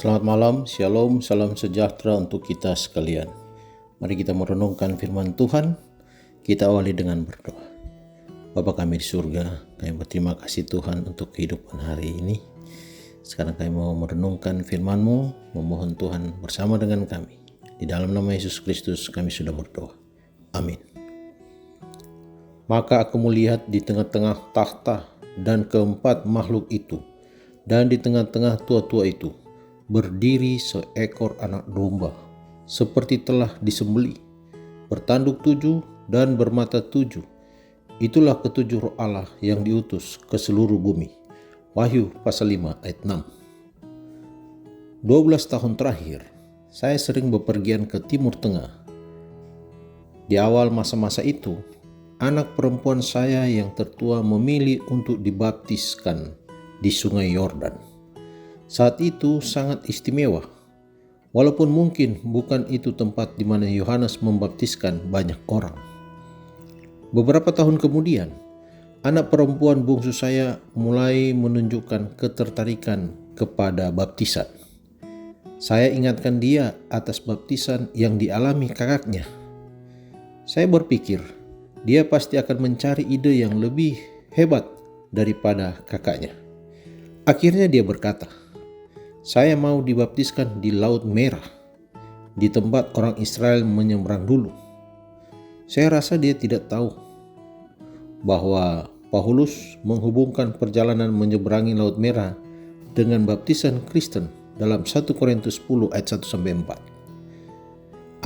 Selamat malam, shalom, salam sejahtera untuk kita sekalian. Mari kita merenungkan firman Tuhan. Kita awali dengan berdoa. Bapa kami di surga, kami berterima kasih Tuhan untuk kehidupan hari ini. Sekarang kami mau merenungkan firman-Mu, memohon Tuhan bersama dengan kami. Di dalam nama Yesus Kristus kami sudah berdoa. Amin. Maka aku melihat di tengah-tengah takhta dan keempat makhluk itu, dan di tengah-tengah tua-tua itu, berdiri seekor anak domba, seperti telah disembelih, bertanduk 7 dan bermata 7. Itulah ketujuh roh Allah yang diutus ke seluruh bumi. Wahyu pasal 5 ayat 6. 12 tahun terakhir, saya sering bepergian ke Timur Tengah. Di awal masa-masa itu, anak perempuan saya yang tertua memilih untuk dibaptiskan di Sungai Yordan. Saat itu sangat istimewa, walaupun mungkin bukan itu tempat di mana Yohanes membaptiskan banyak orang. Beberapa tahun kemudian, anak perempuan bungsu saya mulai menunjukkan ketertarikan kepada baptisan. Saya ingatkan dia atas baptisan yang dialami kakaknya. Saya berpikir, dia pasti akan mencari ide yang lebih hebat daripada kakaknya. Akhirnya dia berkata, "Saya mau dibaptiskan di Laut Merah, di tempat orang Israel menyeberang dulu." Saya rasa dia tidak tahu bahwa Paulus menghubungkan perjalanan menyeberangi Laut Merah dengan baptisan Kristen dalam 1 Korintus 10 ayat 1-4.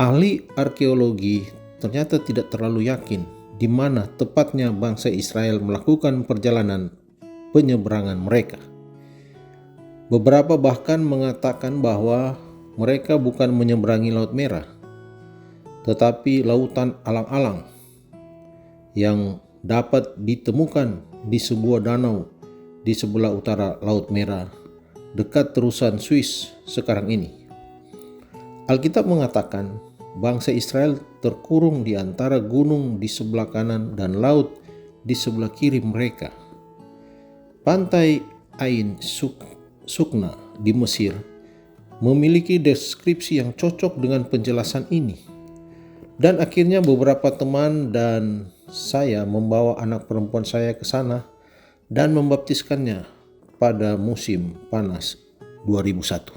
Ahli arkeologi ternyata tidak terlalu yakin di mana tepatnya bangsa Israel melakukan perjalanan penyeberangan mereka. Beberapa bahkan mengatakan bahwa mereka bukan menyeberangi Laut Merah, tetapi lautan alang-alang yang dapat ditemukan di sebuah danau di sebelah utara Laut Merah, dekat terusan Swiss sekarang ini. Alkitab mengatakan bangsa Israel terkurung di antara gunung di sebelah kanan dan laut di sebelah kiri mereka. Pantai Ain Sukna di Mesir memiliki deskripsi yang cocok dengan penjelasan ini. Dan akhirnya beberapa teman dan saya membawa anak perempuan saya ke sana dan membaptiskannya pada musim panas 2001.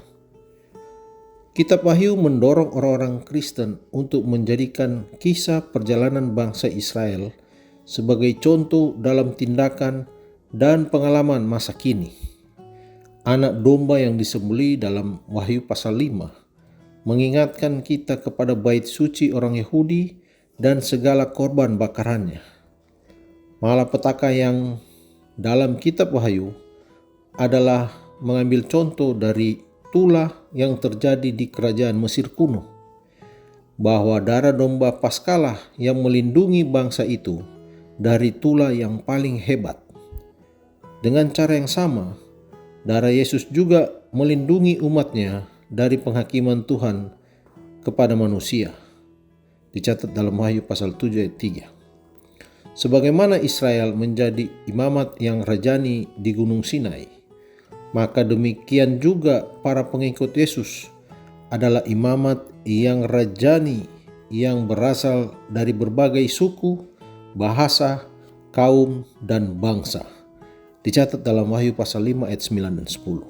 Kitab Wahyu mendorong orang-orang Kristen untuk menjadikan kisah perjalanan bangsa Israel sebagai contoh dalam tindakan dan pengalaman masa kini. Anak domba yang disembelih dalam Wahyu pasal 5 mengingatkan kita kepada bait suci orang Yahudi dan segala korban bakarannya. Malapetaka yang dalam kitab Wahyu adalah mengambil contoh dari tulah yang terjadi di kerajaan Mesir kuno, bahwa darah domba Paskalah yang melindungi bangsa itu dari tulah yang paling hebat. Dengan cara yang sama, darah Yesus juga melindungi umatnya dari penghakiman Tuhan kepada manusia. Dicatat dalam Wahyu pasal 7 ayat 3. Sebagaimana Israel menjadi imamat yang rajani di Gunung Sinai, maka demikian juga para pengikut Yesus adalah imamat yang rajani yang berasal dari berbagai suku, bahasa, kaum, dan bangsa. Dicatat dalam Wahyu pasal 5 ayat 9 dan 10.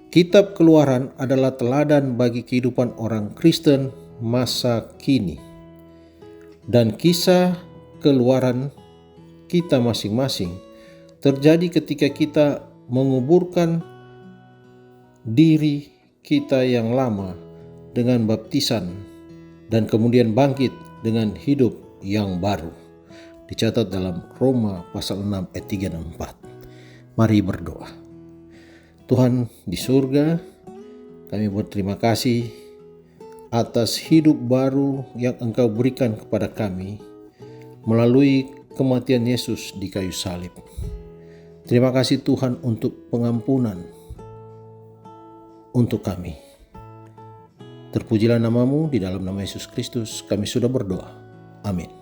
Kitab Keluaran adalah teladan bagi kehidupan orang Kristen masa kini. Dan kisah keluaran kita masing-masing terjadi ketika kita menguburkan diri kita yang lama dengan baptisan dan kemudian bangkit dengan hidup yang baru. Dicatat dalam Roma pasal 6 ayat 3 dan 4. Mari berdoa. Tuhan di surga, kami berterima kasih atas hidup baru yang Engkau berikan kepada kami melalui kematian Yesus di kayu salib. Terima kasih Tuhan untuk pengampunan untuk kami. Terpujilah nama-Mu, di dalam nama Yesus Kristus kami sudah berdoa. Amin.